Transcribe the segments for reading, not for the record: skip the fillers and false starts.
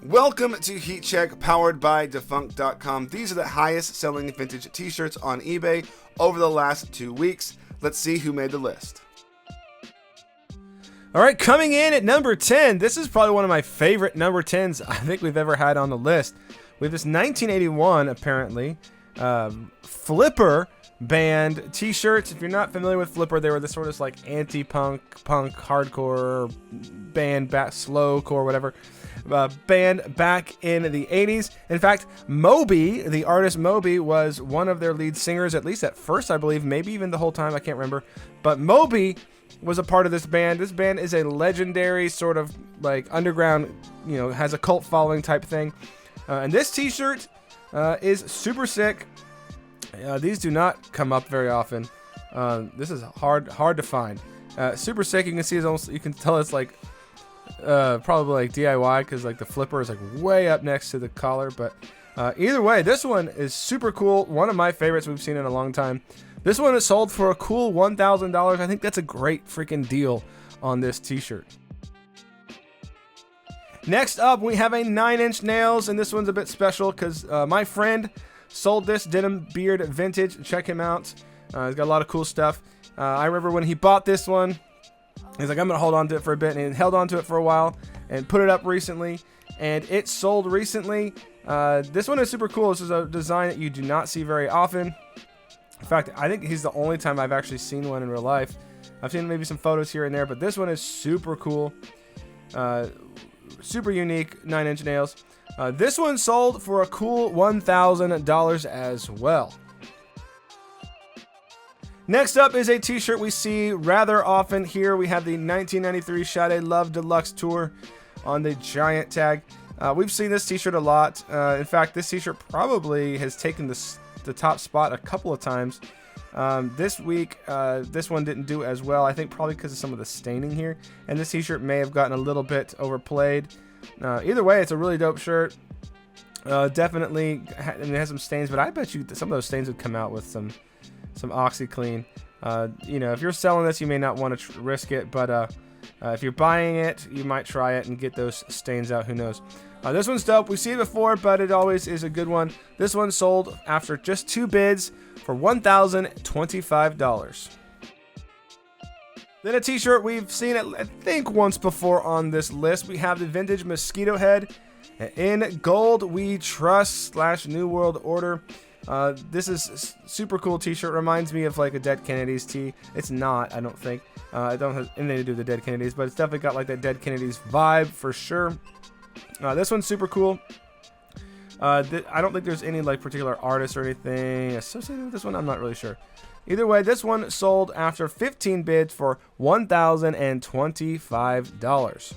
Welcome to Heat Check, powered by Defunct.com. These are the highest selling vintage t-shirts on eBay over the last 2 weeks. Let's see who made the list. All right, coming in at number 10. This is probably one of my favorite number 10s I think we've ever had on the list. We have this 1981, apparently, Flipper band t-shirts. If you're not familiar with Flipper, they were this sort of like anti-punk, punk, hardcore band, slowcore, whatever. Band back in the 80s. In fact, Moby, the artist Moby, was one of their lead singers, at least at first, I believe, maybe even the whole time, I can't remember. But Moby was a part of this band. This band is a legendary sort of like underground, has a cult following type thing. And this t-shirt is super sick. These do not come up very often. This is hard to find. Super sick. You can see it's almost, you can tell it's like probably like DIY because like the flipper is like way up next to the collar. But either way, this one is super cool. One of my favorites we've seen in a long time. This one is sold for a cool $1,000. I think that's a great freaking deal on this t-shirt. Next up, we have a 9 Inch Nails, and this one's a bit special because my friend sold this Denim Beard vintage. Check him out. He's got a lot of cool stuff. I remember when he bought this one, he's like, I'm going to hold on to it for a bit, and he held on to it for a while and put it up recently, and it sold recently. This one is super cool. This is a design that you do not see very often. In fact, I think he's the only time I've actually seen one in real life. I've seen maybe some photos here and there, but this one is super cool. Super unique 9 Inch Nails. This one sold for a cool $1,000 as well. Next up is a t-shirt we see rather often here. We have the 1993 Shet Love Deluxe Tour on the giant tag. We've seen this t-shirt a lot. In fact, this t-shirt probably has taken the top spot a couple of times. This week, this one didn't do as well. I think probably because of some of the staining here. And this t-shirt may have gotten a little bit overplayed. Either way, it's a really dope shirt. Definitely, it has some stains, but I bet you some of those stains would come out with some OxyClean. If you're selling this, you may not want to risk it, but if you're buying it, you might try it and get those stains out. Who knows? This one's dope. We've seen it before, but it always is a good one. This one sold after just 2 bids for $1,025. Then a t-shirt we've seen it, I think, once before on this list. We have the vintage Mosquito head in gold. We trust / New World Order. This is a super cool t-shirt. Reminds me of like a Dead Kennedys tee. It's not, I don't think. I don't have anything to do with the Dead Kennedys, but it's definitely got like that Dead Kennedys vibe for sure. This one's super cool. I don't think there's any like particular artist or anything associated with this one. I'm not really sure. Either way, this one sold after 15 bids for $1,025.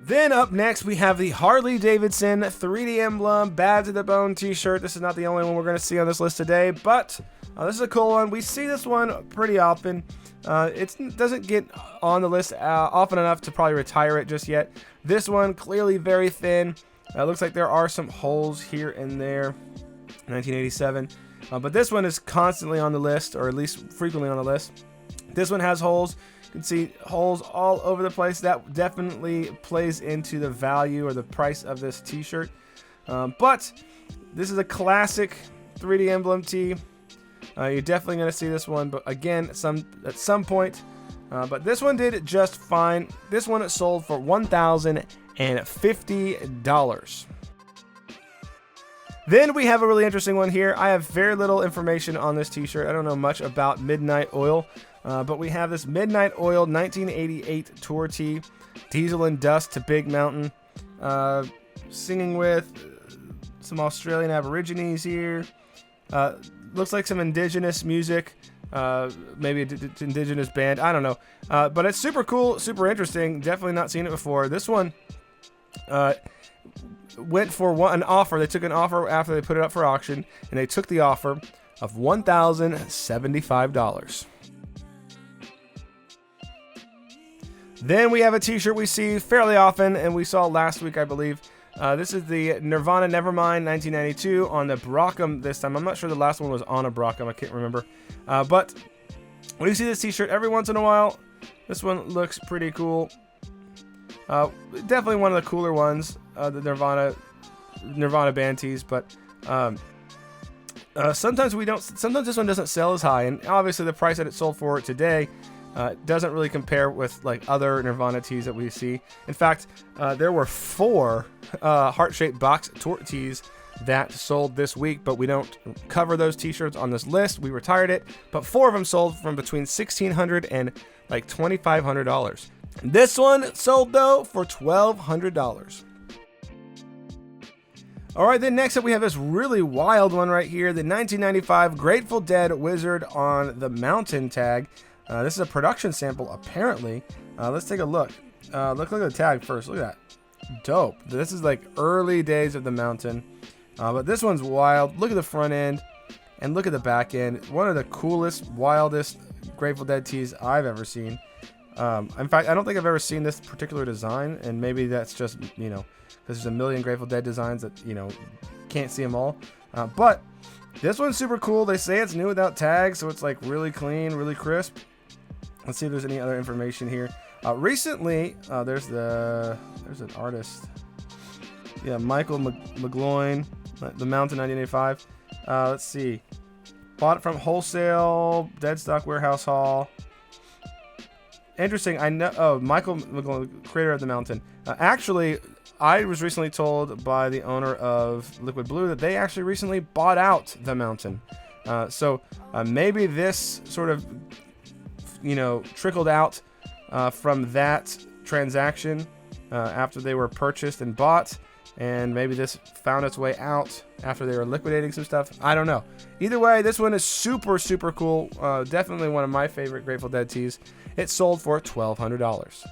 Then up next, we have the HarleyDavidson 3D Emblem Bad to the Bone t-shirt. This is not the only one we're going to see on this list today, but this is a cool one. We see this one pretty often. It doesn't get on the list often enough to probably retire it just yet. This one, clearly very thin. Looks like there are some holes here and there. 1987. But this one is constantly on the list, or at least frequently on the list. This one has holes. You can see holes all over the place. That definitely plays into the value or the price of this t-shirt. But this is a classic 3D Emblem tee. You're definitely going to see this one, but again, at some point. But this one did just fine. This one sold for $1,050. Then we have a really interesting one here. I have very little information on this t-shirt. I don't know much about Midnight Oil, but we have this Midnight Oil 1988 tour tee, Diesel and Dust to Big Mountain, singing with some Australian Aborigines here. Looks like some indigenous music, maybe an indigenous band. I don't know, but it's super cool, super interesting. Definitely not seen it before. This one went for an offer. They took an offer after they put it up for auction, and they took the offer of $1,075. Then we have a t-shirt we see fairly often, and we saw last week, I believe. This is the Nirvana Nevermind 1992 on the Brockham this time. I'm not sure the last one was on a Brockham. I can't remember. But when you see this t-shirt every once in a while, this one looks pretty cool. Definitely one of the cooler ones, the Nirvana band tees, but sometimes this one doesn't sell as high, and obviously the price that it sold for today doesn't really compare with like other Nirvana tees that we see. In fact, there were 4 heart-shaped box tour tees that sold this week, but we don't cover those t-shirts on this list. We retired it, but 4 of them sold from between $1,600 and like $2,500. This one sold though for $1,200. All right, then next up we have this really wild one right here, the 1995 Grateful Dead Wizard on the Mountain tag. This is a production sample apparently. Let's take a look. Look at the tag first. Look at that. Dope. This is like early days of the Mountain. But this one's wild. Look at the front end and look at the back end. One of the coolest, wildest Grateful Dead tees I've ever seen. In fact, I don't think I've ever seen this particular design, and maybe that's just, because there's a million Grateful Dead designs that, can't see them all. But this one's super cool. They say it's new without tags, so it's like really clean, really crisp. Let's see if there's any other information here. Recently, there's an artist. Yeah, Michael McGloin, the Mountain 1985. Let's see. Bought it from wholesale, Deadstock Warehouse Hall. Interesting. I know. Oh, Michael McGloin, creator of the Mountain. Actually, I was recently told by the owner of Liquid Blue that they actually recently bought out the Mountain. So maybe this sort of, trickled out from that transaction after they were purchased and bought. And maybe this found its way out after they were liquidating some stuff. I don't know. Either way, this one is super, super cool. Definitely one of my favorite Grateful Dead tees. It sold for $1,200.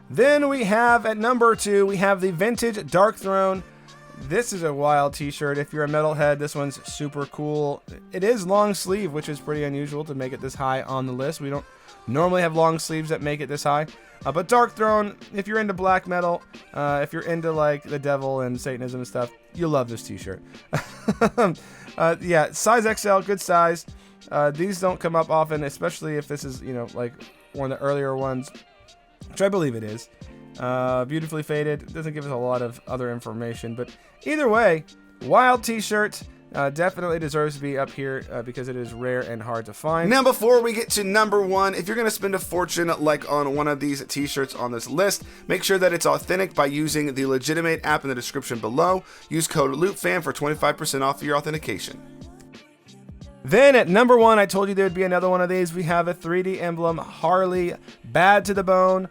Then we have, at number 2, we have the vintage Dark Throne. This is a wild t-shirt. If you're a metalhead, this one's super cool. It is long sleeve, which is pretty unusual to make it this high on the list. We don't normally have long sleeves that make it this high. But Dark Throne, if you're into black metal, if you're into like the devil and Satanism and stuff, you'll love this t-shirt. Yeah, size XL, good size. These don't come up often, especially if this is, like one of the earlier ones, which I believe it is. Beautifully faded. Doesn't give us a lot of other information, but either way, wild t-shirt. Definitely deserves to be up here because it is rare and hard to find. Now, before we get to number 1, if you're going to spend a fortune like on one of these t-shirts on this list, make sure that it's authentic by using the Legitimate app in the description below. Use code LoopFan for 25% off your authentication. Then at number 1, I told you there would be another one of these. We have a 3D Emblem Harley Bad to the Bone.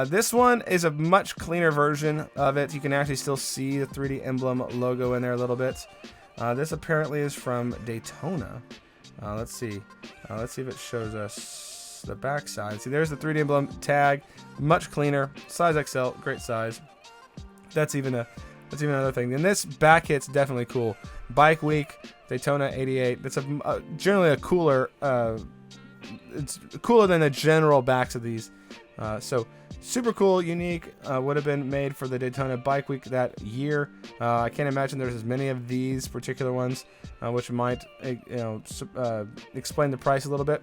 This one is a much cleaner version of it. You can actually still see the 3D Emblem logo in there a little bit. This apparently is from Daytona. Let's see. Let's see if it shows us the back side. See, there's the 3D Emblem tag. Much cleaner. Size XL. Great size. That's even another thing. And this back hit's definitely cool. Bike Week, Daytona 88. That's generally a cooler. It's cooler than the general backs of these. So super cool, unique. Would have been made for the Daytona Bike Week that year. I can't imagine there's as many of these particular ones, which might explain the price a little bit.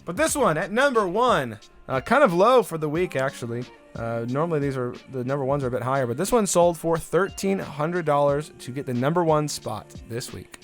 But this one at number 1, kind of low for the week actually. Normally the number 1s are a bit higher, but this one sold for $1,300 to get the number 1 spot this week.